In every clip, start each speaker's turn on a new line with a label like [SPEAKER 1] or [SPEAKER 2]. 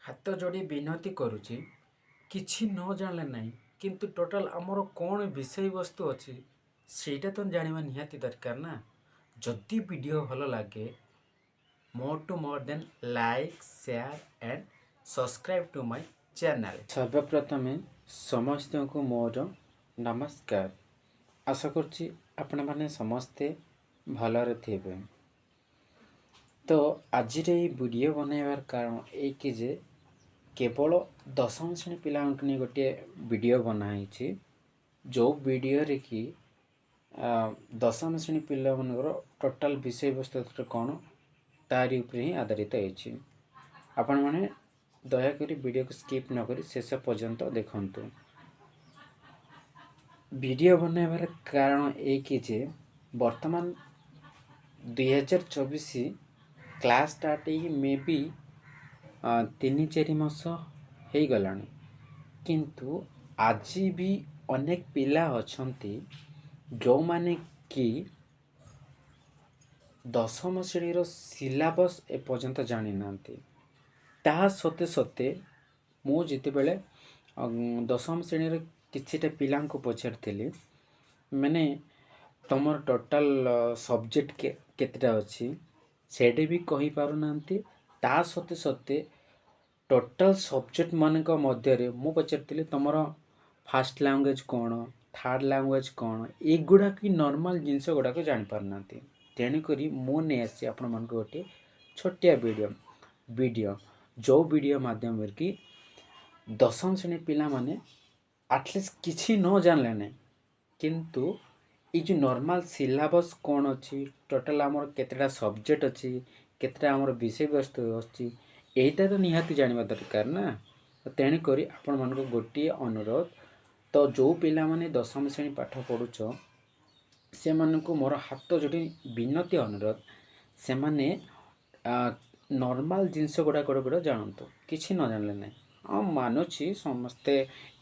[SPEAKER 1] ହାତ ଯୋଡ଼ି ବିନତି କରୁଛି କିଛି ନ ଜାଣିଲେ ନାହିଁ କିନ୍ତୁ ଟୋଟାଲ୍ ଆମର କ'ଣ ବିଷୟବସ୍ତୁ ଅଛି ସେଇଟା ତ ଜାଣିବା ନିହାତି ଦରକାର ନା। ଯଦି ଭିଡ଼ିଓ ଭଲ ଲାଗେ more to more than like share and subscribe to my channel। ସର୍ବପ୍ରଥମେ ସମସ୍ତଙ୍କୁ ମୋର ନମସ୍କାର। ଆଶା କରୁଛି ଆପଣମାନେ ସମସ୍ତେ ଭଲରେ ଥିବେ। ତ ଆଜିର ଏଇ ଭିଡ଼ିଓ ବନାଇବାର କାରଣ ଏଇକି ଯେ କେବଳ ଦଶମ ଶ୍ରେଣୀ ପିଲାମାନଙ୍କୁ ନେଇ ଗୋଟିଏ ଭିଡ଼ିଓ ବନା ହେଇଛି, ଯେଉଁ ଭିଡ଼ିଓରେ କି ଦଶମ ଶ୍ରେଣୀ ପିଲାମାନଙ୍କର ଟୋଟାଲ୍ ବିଷୟବସ୍ତୁ କ'ଣ ତାରି ଉପରେ ହିଁ ଆଧାରିତ ହେଇଛି। ଆପଣମାନେ ଦୟାକରି ଭିଡ଼ିଓକୁ ସ୍କିପ୍ ନକରି ଶେଷ ପର୍ଯ୍ୟନ୍ତ ଦେଖନ୍ତୁ। ଭିଡ଼ିଓ ବନାଇବାର କାରଣ ଏଇକି ଯେ ବର୍ତ୍ତମାନ 2024 କ୍ଲାସ୍ ଷ୍ଟାର୍ଟ ହେଇକି ମେ ବି 3-4 ମାସ ହେଇଗଲାଣି, କିନ୍ତୁ ଆଜି ବି ଅନେକ ପିଲା ଅଛନ୍ତି ଯେଉଁମାନେ କି ଦଶମ ଶ୍ରେଣୀର ସିଲାବସ୍ ଏପର୍ଯ୍ୟନ୍ତ ଜାଣିନାହାନ୍ତି। ତାହା ସତ୍ତ୍ୱେ ମୁଁ ଯେତେବେଳେ ଦଶମ ଶ୍ରେଣୀର କିଛିଟା ପିଲାଙ୍କୁ ପଚାରିଥିଲି, ମାନେ ତୁମର ଟୋଟାଲ୍ ସବଜେକ୍ଟ କେତେଟା ଅଛି ସେଇଟା ବି କହିପାରୁନାହାନ୍ତି। ତା ସତ୍ତ୍ୱେ ଟୋଟାଲ୍ ସବଜେକ୍ଟ ମାନଙ୍କ ମଧ୍ୟରେ ମୁଁ ପଚାରିଥିଲି ତୁମର ଫାର୍ଷ୍ଟ ଲାଙ୍ଗୁଏଜ୍ କ'ଣ, ଥାର୍ଡ଼ ଲାଙ୍ଗୁଏଜ୍ କ'ଣ, ଏଗୁଡ଼ାକ ନର୍ମାଲ୍ ଜିନିଷ ଗୁଡ଼ାକ ଜାଣିପାରୁନାହାନ୍ତି। ତେଣୁକରି ମୁଁ ନେଇ ଆସିଛି ଆପଣମାନଙ୍କୁ ଗୋଟିଏ ଛୋଟିଆ ଭିଡ଼ିଓ ଯେଉଁ ଭିଡ଼ିଓ ମାଧ୍ୟମରେ କି ଦଶମ ଶ୍ରେଣୀ ପିଲାମାନେ ଆଟଲିଷ୍ଟ କିଛି ନ ଜାଣିଲେ ନାହିଁ, କିନ୍ତୁ ଏଇ ଯେଉଁ ନର୍ମାଲ୍ ସିଲାବସ୍ କ'ଣ ଅଛି, ଟୋଟାଲ୍ ଆମର କେତେଟା ସବଜେକ୍ଟ ଅଛି, କେତେଟା ଆମର ବିଷୟବସ୍ତୁ ଅଛି, ଏଇଟା ତ ନିହାତି ଜାଣିବା ଦରକାର ନା। ତେଣୁକରି ଆପଣମାନଙ୍କୁ ଗୋଟିଏ ଅନୁରୋଧ, ତ ଯେଉଁ ପିଲାମାନେ ଦଶମ ଶ୍ରେଣୀ ପାଠ ପଢ଼ୁଛ ସେମାନଙ୍କୁ ମୋର ହାତ ଯୋଡ଼ି ବିନତି ଅନୁରୋଧ, ସେମାନେ ନର୍ମାଲ୍ ଜିନିଷ ଗୁଡ଼ାକ ଜାଣନ୍ତୁ, କିଛି ନ ଜାଣିଲେ ନାହିଁ। ହଁ ମାନୁଛି ସମସ୍ତେ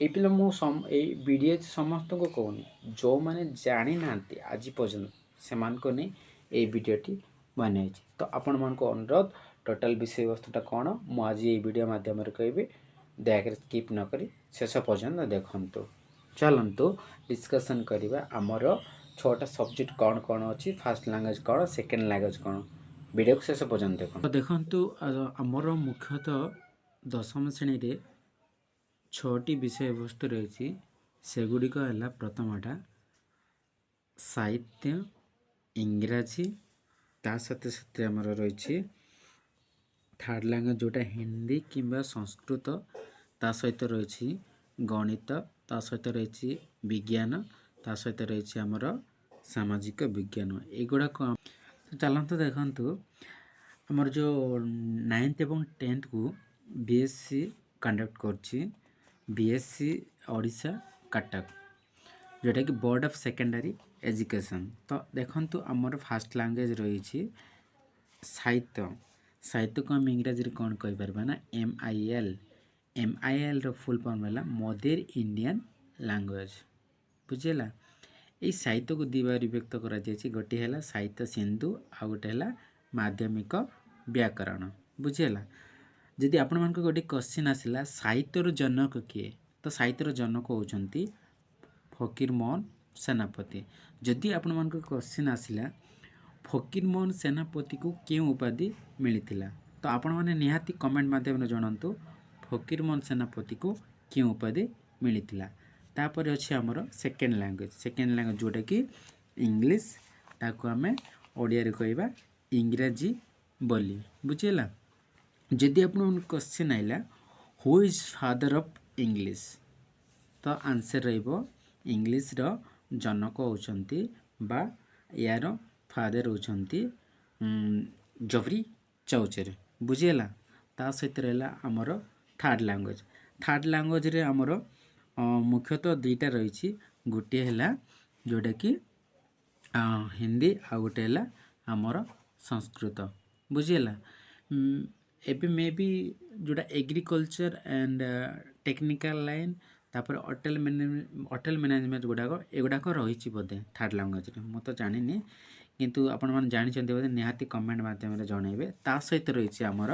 [SPEAKER 1] ଏଇ ପିଲା, ମୁଁ ଏଇ ଭିଡ଼ିଓ ସମସ୍ତଙ୍କୁ କହୁନି, ଯେଉଁମାନେ ଜାଣିନାହାନ୍ତି ଆଜି ପର୍ଯ୍ୟନ୍ତ ସେମାନଙ୍କୁ ନେଇ ଏଇ ଭିଡ଼ିଓଟି ବନାଇଛି। ତ ଆପଣମାନଙ୍କୁ ଅନୁରୋଧ, ଟୋଟାଲ୍ ବିଷୟବସ୍ତୁଟା କ'ଣ ମୁଁ ଆଜି ଏଇ ଭିଡ଼ିଓ ମାଧ୍ୟମରେ କହିବି, ଦୟାକରି ସ୍କିପ୍ ନକରି ଶେଷ ପର୍ଯ୍ୟନ୍ତ ଦେଖନ୍ତୁ। ଚାଲନ୍ତୁ ଡିସ୍କସନ୍ କରିବା ଆମର 6ଟା ସବଜେକ୍ଟ କ'ଣ କ'ଣ ଅଛି, ଫାର୍ଷ୍ଟ ଲାଙ୍ଗୁଏଜ୍ କ'ଣ, ସେକେଣ୍ଡ ଲାଙ୍ଗୁଏଜ୍ କ'ଣ। ଭିଡ଼ିଓକୁ ଶେଷ ପର୍ଯ୍ୟନ୍ତ ଦେଖନ୍ତୁ। ଆମର ମୁଖ୍ୟତଃ ଦଶମ ଶ୍ରେଣୀରେ 6ଟି ବିଷୟବସ୍ତୁ ରହିଛି। ସେଗୁଡ଼ିକ ହେଲା, ପ୍ରଥମଟା ସାହିତ୍ୟ, ଇଂରାଜୀ, ତା ସତ୍ତ୍ୱେ ଆମର ରହିଛି ଥାର୍ଡ଼ ଲାଙ୍ଗୁଏଜ୍ ଯେଉଁଟା ହିନ୍ଦୀ କିମ୍ବା ସଂସ୍କୃତ, ତା ସହିତ ରହିଛି ଗଣିତ, ତା ସହିତ ରହିଛି ବିଜ୍ଞାନ, ତା ସହିତ ରହିଛି ଆମର ସାମାଜିକ ବିଜ୍ଞାନ। ଏଗୁଡ଼ାକ ଚାଲନ୍ତୁ ଦେଖନ୍ତୁ। ଆମର ଯେଉଁ 9th ଏବଂ 10thକୁ BSc କଣ୍ଡକ୍ଟ କରୁଛି, BSc ଓଡ଼ିଶା କଟକ, ଯେଉଁଟାକି ବୋର୍ଡ଼ ଅଫ୍ ସେକେଣ୍ଡାରୀ ଏଜୁକେସନ୍। ତ ଦେଖନ୍ତୁ ଆମର ଫାର୍ଷ୍ଟ ଲାଙ୍ଗୁଏଜ୍ ରହିଛି ସାହିତ୍ୟ। ସାହିତ୍ୟକୁ ଆମେ ଇଂରାଜୀରେ କ'ଣ କହିପାରିବା ନା MIL। MILର ଫୁଲ୍ ଫର୍ମ ହେଲା ମଦର ଇଣ୍ଡିଆନ୍ ଲାଙ୍ଗୁଏଜ୍। ବୁଝିହେଲା। ଏଇ ସାହିତ୍ୟକୁ ଦୁଇ ଭାଗରେ ବିଭକ୍ତ କରାଯାଇଛି, ଗୋଟିଏ ହେଲା ସାହିତ୍ୟ ସିନ୍ଧୁ, ଆଉ ଗୋଟେ ହେଲା ମାଧ୍ୟମିକ ବ୍ୟାକରଣ। ବୁଝିହେଲା। ଯଦି ଆପଣମାନଙ୍କୁ ଗୋଟେ କ୍ୱେଶ୍ଚିନ୍ ଆସିଲା ସାହିତ୍ୟର ଜନକ କିଏ, ତ ସାହିତ୍ୟର ଜନକ ହେଉଛନ୍ତି ଫକୀରମୋହନ ସେନାପତି। ଯଦି ଆପଣମାନଙ୍କୁ କ୍ୱେଶ୍ଚିନ୍ ଆସିଲା ଫକୀରମୋହନ ସେନାପତିକୁ କେଉଁ ଉପାଧି ମିଳିଥିଲା, ତ ଆପଣମାନେ ନିହାତି କମେଣ୍ଟ ମାଧ୍ୟମରେ ଜଣାନ୍ତୁ ଫକୀରମୋହନ ସେନାପତିକୁ କେଉଁ ଉପାଧି ମିଳିଥିଲା। ତାପରେ ଅଛି ଆମର ସେକେଣ୍ଡ ଲାଙ୍ଗୁଏଜ୍ ଯେଉଁଟାକି ଇଂଲିଶ, ତାକୁ ଆମେ ଓଡ଼ିଆରେ କହିବା ଇଂରାଜୀ ବୋଲି। ବୁଝିହେଲା। ଯଦି ଆପଣଙ୍କୁ କ୍ୱେଶ୍ଚିନ୍ ଆସିଲା who is father of English, ତ ଆନ୍ସର୍ ରହିବ ଇଂଲିଶର ଜନକ ହେଉଛନ୍ତି ବା ୟାର ଫାଦର ହେଉଛନ୍ତି ଜଫ୍ରି ଚୌଚର। ବୁଝିହେଲା। ତା ସହିତ ରହିଲା ଆମର ଥାର୍ଡ଼ ଲାଙ୍ଗୁଏଜ୍ରେ ଆମର ମୁଖ୍ୟତଃ ଦୁଇଟା ରହିଛି, ଗୋଟିଏ ହେଲା ଯେଉଁଟାକି ହିନ୍ଦୀ, ଆଉ ଗୋଟେ ହେଲା ଆମର ସଂସ୍କୃତ। ବୁଝିହେଲା। ଏବେ ମେ ବି ଯେଉଁଟା ଏଗ୍ରିକଲଚର ଆଣ୍ଡ ଟେକ୍ନିକାଲ ଲାଇନ୍, ତାପରେ ହୋଟେଲ ମ୍ୟାନେଜମେଣ୍ଟ ଏଗୁଡ଼ାକ ରହିଛି ବୋଧେ ଥାର୍ଡ଼ ଲାଙ୍ଗୁଏଜ୍ରେ, ମୁଁ ତ ଜାଣିନି, କିନ୍ତୁ ଆପଣମାନେ ଜାଣିଛନ୍ତି ବୋଧେ ନିହାତି କମେଣ୍ଟ ମାଧ୍ୟମରେ ଜଣାଇବେ। ତା ସହିତ ରହିଛି ଆମର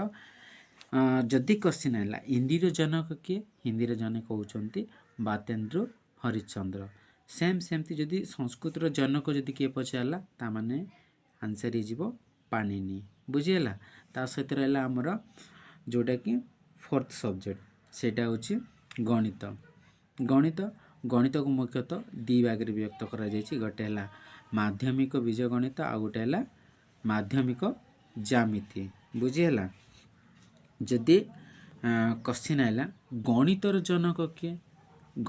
[SPEAKER 1] जदि क्वेश्चन है हिंदीर जनक किए हिंदीर जनक होउचंती बातेन्द्र हरिश्चंद्र सेम सेमती जदि संस्कृतर जनक जदि किए पचारा तामाने आंसर हो पाणिनि बुझीगला ता सहित रहा आमर जोटा कि फोर्थ सब्जेक्ट सेटा होची गणित गणित गणित को मुख्यतः दी भाग रे विभक्त करा जायछि गोटे है माध्यमिक बीज गणित आ गोटे है माध्यमिक ज्यामिति बुझीगला जदि क्वेश्चन है गणितर जनक किए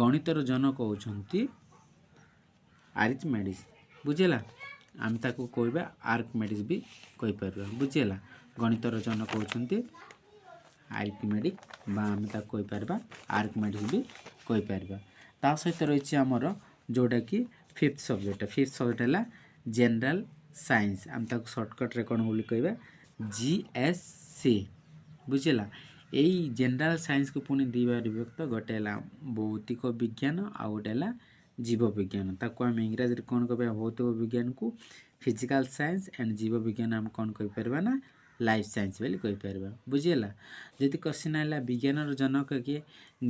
[SPEAKER 1] गणितर जनक होउछंती आर्किमेडिस बुझीगला आम ताको कहबा आर्किमेडिस भी कहि परबा बुझीगला गणितर जनक होउछंती आर्किमेडिस बा आम ताको कहि परबा आर्किमेडिस भी कहि परबा ता सहित रही आमर जोटा कि फिफ्थ सब्जेक्ट है जनरल साइंस आम ताको शॉर्टकट रे कोन बोली कहबा जीएससी बुझीगला यही जनरल साइंस को पुणी दी भाग विभक्त गोटे है भौतिक विज्ञान आ गोटे है जीव विज्ञान ताको आम इंग्राजी रे कोन कहबा भौतिक विज्ञान को फिजिकल साइंस एंड जीव विज्ञान आम कोन कहि परबा ना लाइफ साइंस बोली कहि परबा बुझीगला जदि क्वेश्चन है विज्ञानर जनक किए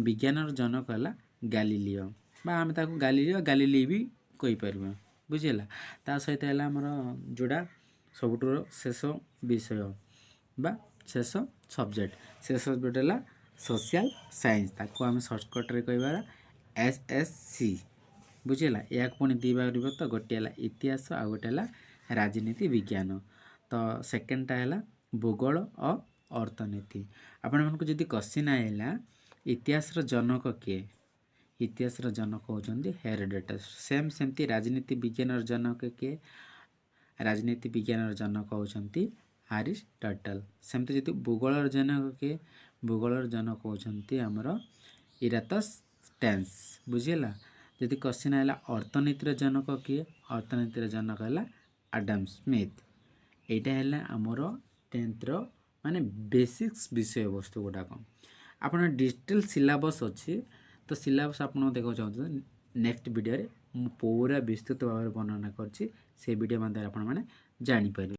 [SPEAKER 1] विज्ञानर जनक है गैलीलियो बा आम ताको गैलीली भी कहि परबा बुझीगला ता सहित है हमर जोड़ा सबुठुर शेष विषय बा शेष सब्जेक्ट शेष सब्जेक्ट है सोशल साइंस ताको आम शॉर्टकट रे कहबार एसएससी बुझीगला या पुणी दी भाग विभक्त गोटे है इतिहास आ गोटे है राजनीति विज्ञान तो सेकेंडटा है भूगोल और अर्थनीति आपण मानक जदि क्वेश्चन आइला इतिहास जनक किए इतिहास जनक होउछंती हेरोडोटस सेम सेमती राजनीति विज्ञान जनक किए राजनीति विज्ञान जनक होउछंती अरिस्टोटल सेमती जदि भूगोल जनक किए भूगोल जनक होउछंती हमर इरातोस्थेनेस बुझीगला जदि क्वेश्चन है अर्थनीतिर जनक किए अर्थनीतिर जनक है आडम स्मिथ एटा है आमर 10th माने बेसिक्स विषय वस्तु गुड़ाक आपन डिजिटल सिलेबस अच्छी तो सिलेबस आप देखा चाहते नेक्स्ट वीडियो रे पूरा विस्तृत भाव वर्णना करछि से वीडियो माध्यम आपण माने जानि पारे।